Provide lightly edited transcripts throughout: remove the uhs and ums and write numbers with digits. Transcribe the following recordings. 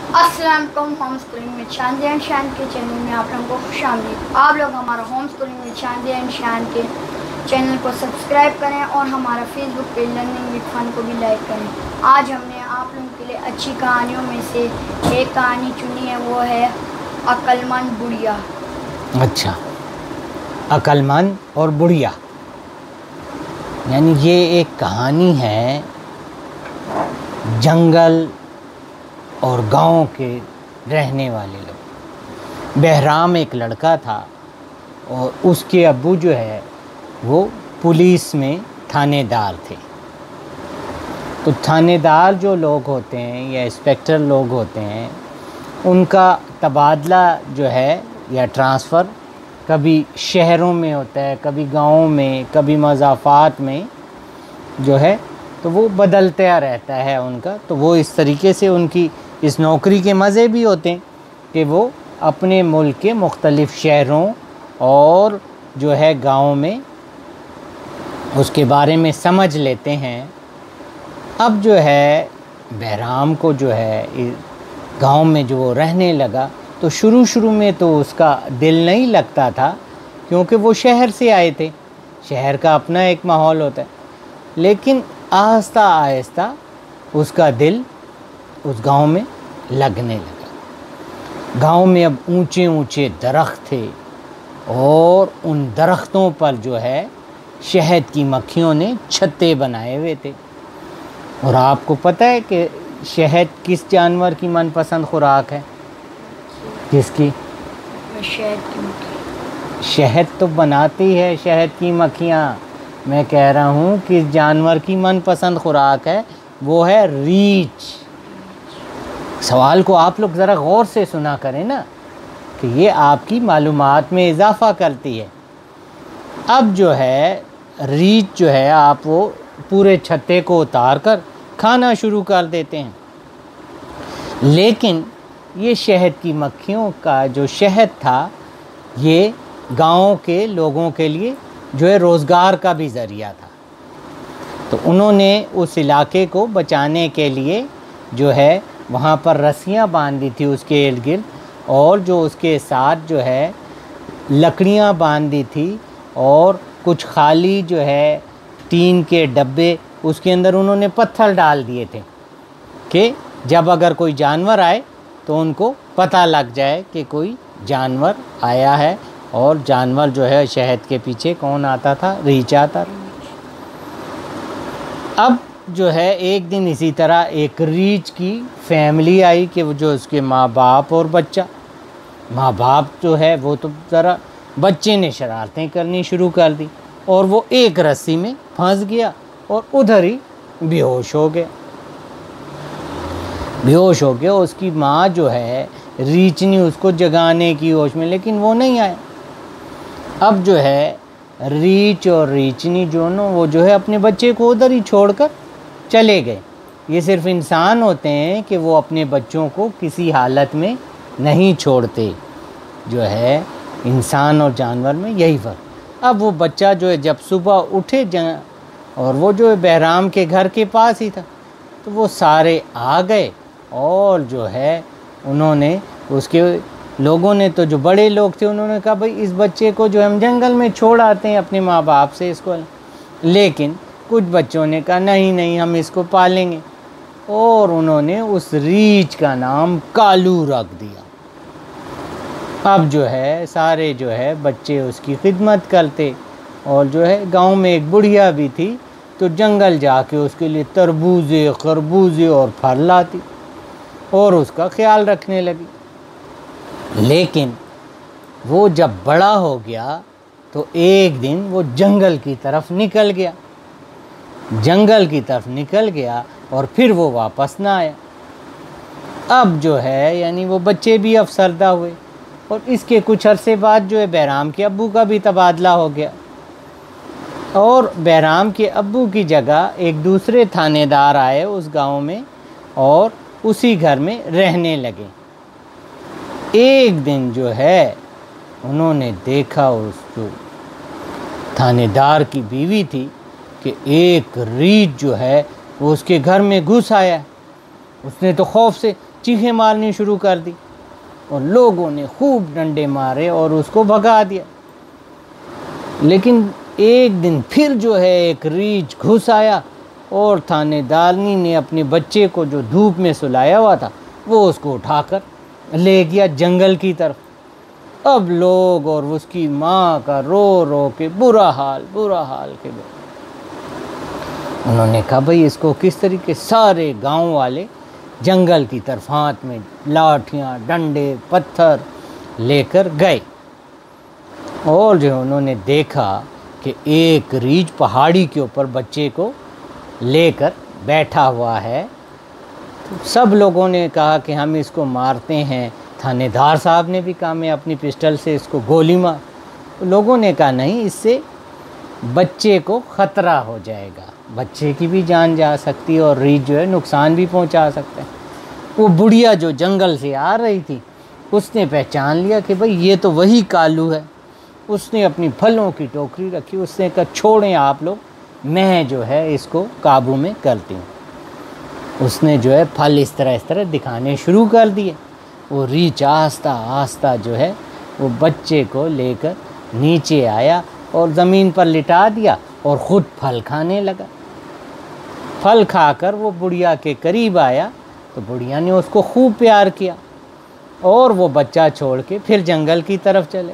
अस्सलाम वालेकुम। Home schooling में चांद एंड शान के चैनल में आप लोगों को खुशामदीद। आप लोग हमारा होम स्कूलिंग में चांद एंड शान के चैनल को सब्सक्राइब करें और हमारा Facebook page learning with fun को भी लाइक करें। आज हमने आप लोगों के लिए अच्छी कहानियों में से एक कहानी चुनी है, वो है अक्लमंद बुढ़िया। अच्छा, अक्लमंद और बुढ़िया, यानी ये एक कहानी है जंगल और गांव के रहने वाले लोग। बहराम एक लड़का था और उसके अब्बू जो है वो पुलिस में थानेदार थे। तो थानेदार जो लोग होते हैं या इंस्पेक्टर लोग होते हैं, उनका तबादला जो है या ट्रांसफ़र कभी शहरों में होता है, कभी गाँव में, कभी मज़ाफ़ात में जो है तो वो बदलता रहता है उनका। तो वो इस तरीके से उनकी इस नौकरी के मज़े भी होते हैं कि वो अपने मुल्क के मुख्तलिफ़ शहरों और जो है गाँव में उसके बारे में समझ लेते हैं। अब जो है बहराम को जो है गांव में जो वो रहने लगा, तो शुरू में तो उसका दिल नहीं लगता था, क्योंकि वो शहर से आए थे, शहर का अपना एक माहौल होता है। लेकिन आहिस्ता आहिस्ता उसका दिल उस गांव में लगने लगा। गांव में अब ऊंचे ऊंचे दरख्त थे और उन दरख्तों पर जो है शहद की मक्खियों ने छत्ते बनाए हुए थे। और आपको पता है कि शहद किस जानवर की मनपसंद खुराक है? किसकी? शहद की मक्खी। शहद तो बनाती है शहद की मक्खियाँ। मैं कह रहा हूँ कि जानवर की मनपसंद खुराक है, वो है रीछ। सवाल को आप लोग ज़रा गौर से सुना करें ना, कि ये आपकी मालूमात में इजाफ़ा करती है। अब जो है रीछ जो है, आप वो पूरे छत्ते को उतार कर खाना शुरू कर देते हैं। लेकिन ये शहद की मक्खियों का जो शहद था, ये गाँव के लोगों के लिए जो है रोज़गार का भी ज़रिया था। तो उन्होंने उस इलाके को बचाने के लिए जो है वहाँ पर रस्सियाँ बांधी थी उसके इर्द गिर्द, और जो उसके साथ जो है लकड़ियाँ बांधी थी, और कुछ खाली जो है टीन के डब्बे, उसके अंदर उन्होंने पत्थर डाल दिए थे कि जब अगर कोई जानवर आए तो उनको पता लग जाए कि कोई जानवर आया है। और जानवर जो है शहद के पीछे कौन आता था? रीछ आता था। अब जो है एक दिन इसी तरह एक रीछ की फैमिली आई कि वो जो उसके माँ बाप और बच्चा, माँ बाप जो है वो तो ज़रा, बच्चे ने शरारतें करनी शुरू कर दी और वो एक रस्सी में फंस गया और उधर ही बेहोश हो गया। बेहोश हो गया। उसकी माँ जो है रीछनी उसको जगाने की होश में, लेकिन वो नहीं आया। अब जो है रीछ और रीछनी दोनों वो जो है अपने बच्चे को उधर ही छोड़कर चले गए। ये सिर्फ इंसान होते हैं कि वो अपने बच्चों को किसी हालत में नहीं छोड़ते, जो है इंसान और जानवर में यही फ़र्क। अब वो बच्चा जो है जब सुबह उठे और वो जो है बहराम के घर के पास ही था, तो वो सारे आ गए और जो है उन्होंने, उसके लोगों ने, तो जो बड़े लोग थे उन्होंने कहा भाई इस बच्चे को जो हम जंगल में छोड़ आते हैं अपने माँ बाप से इसको। लेकिन कुछ बच्चों ने कहा नहीं नहीं, हम इसको पालेंगे, और उन्होंने उस रीछ का नाम कालू रख दिया। अब जो है सारे जो है बच्चे उसकी खिदमत करते, और जो है गांव में एक बुढ़िया भी थी, तो जंगल जाके उसके लिए तरबूजे, खरबूजे और फल लाती और उसका ख्याल रखने लगी। लेकिन वो जब बड़ा हो गया तो एक दिन वो जंगल की तरफ निकल गया। जंगल की तरफ निकल गया और फिर वो वापस ना आया। अब जो है यानी वो बच्चे भी अफसरदा हुए, और इसके कुछ अरसे बाद जो है बहराम के अब्बू का भी तबादला हो गया, और बहराम के अब्बू की जगह एक दूसरे थानेदार आए उस गांव में और उसी घर में रहने लगे। एक दिन जो है उन्होंने देखा, उस जो थानेदार की बीवी थी, कि एक रीछ जो है वो उसके घर में घुस आया। उसने तो खौफ से चीखें मारनी शुरू कर दी और लोगों ने खूब डंडे मारे और उसको भगा दिया। लेकिन एक दिन फिर जो है एक रीछ घुस आया और थानेदारनी ने अपने बच्चे को जो धूप में सुलाया हुआ था वो उसको उठाकर ले गया जंगल की तरफ। अब लोग और उसकी माँ का रो रो के बुरा हाल के उन्होंने कहा भाई इसको किस तरीके, सारे गांव वाले जंगल की तरफ हाथ में लाठियाँ डंडे पत्थर लेकर गए और जो उन्होंने देखा कि एक रीछ पहाड़ी के ऊपर बच्चे को लेकर बैठा हुआ है। तो सब लोगों ने कहा कि हम इसको मारते हैं। थानेदार साहब ने भी कहा मैं अपनी पिस्टल से इसको गोली मार। तो लोगों ने कहा नहीं, इससे बच्चे को ख़तरा हो जाएगा, बच्चे की भी जान जा सकती है और रीछ जो है नुकसान भी पहुंचा सकता है। वो बुढ़िया जो जंगल से आ रही थी उसने पहचान लिया कि भाई ये तो वही कालू है। उसने अपनी फलों की टोकरी रखी, उसने कहा छोड़ें आप लोग, मैं जो है इसको काबू में करती हूँ। उसने जो है फल इस तरह दिखाने शुरू कर दिए। वो रीछ आस्ता आस्ता जो है वो बच्चे को लेकर नीचे आया और ज़मीन पर लिटा दिया और ख़ुद फल खाने लगा। फल खाकर वो बुढ़िया के करीब आया तो बुढ़िया ने उसको खूब प्यार किया और वो बच्चा छोड़ के फिर जंगल की तरफ चले।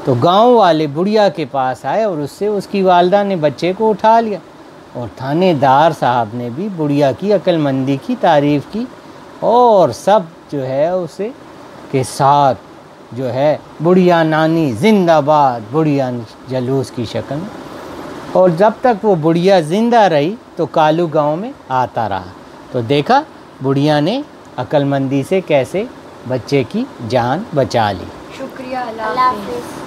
तो गांव वाले बुढ़िया के पास आए और उससे उसकी वालदा ने बच्चे को उठा लिया और थानेदार साहब ने भी बुढ़िया की अक्लमंदी की तारीफ़ की और सब जो है उसे के साथ जो है बुढ़िया नानी जिंदाबाद, बुढ़िया जलूस की शक्ल में। और जब तक वो बुढ़िया ज़िंदा रही तो कालू गांव में आता रहा। तो देखा बुढ़िया ने अक्लमंदी से कैसे बच्चे की जान बचा ली। शुक्रिया, अल्लाह हाफ़िज़।